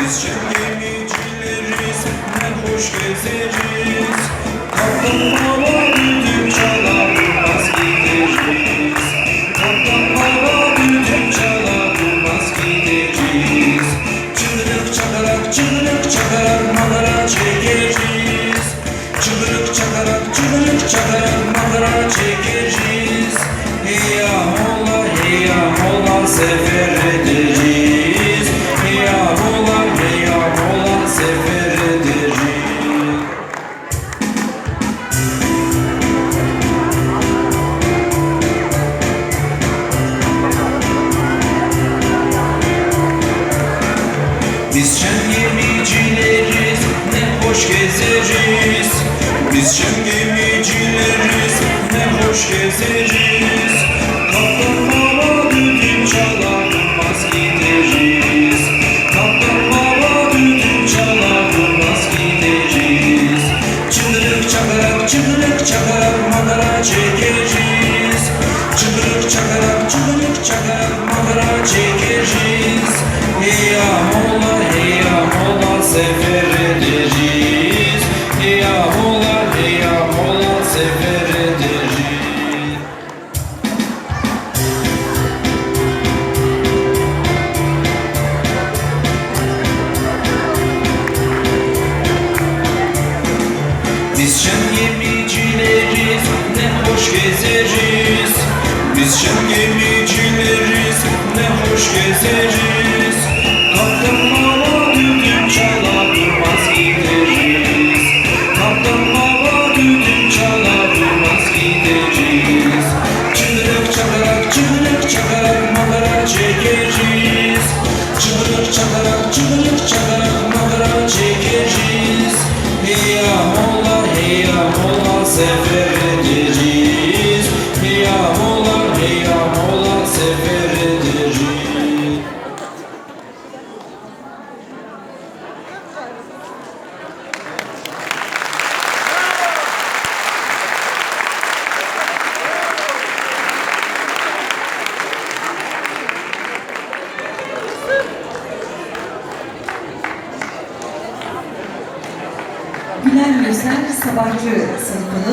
Biz gemicileriz, ne hoş gezeriz. Kaptanlar düdük çalar, durmaz gideriz. Kaptanlar düdük çalar, durmaz gideriz. Çıngırık çakarak, çıngırık çakarak makara çekeriz. Çıngırık çakarak makara çekeriz. Hey ya mola sefer ederiz. Hey ya mola sefer ederiz. Biz şen gemicileriz, ne hoş gezeriz. Biz şen gemicileriz, ne hoş gezeriz. Kaptan baba düdük çalar, durmaz gideriz. Kaptan baba düdük çalar, durmaz gideriz. Çıngırık çakarak makara çekeriz. Çıngırık çakarak makara çekeriz. Hey ya mola sefer ederiz. Hey ya mola sefer ederiz. Biz şen gemicileriz, ne hoş gezeriz. Biz şen gemicileriz, ne hoş gezeriz.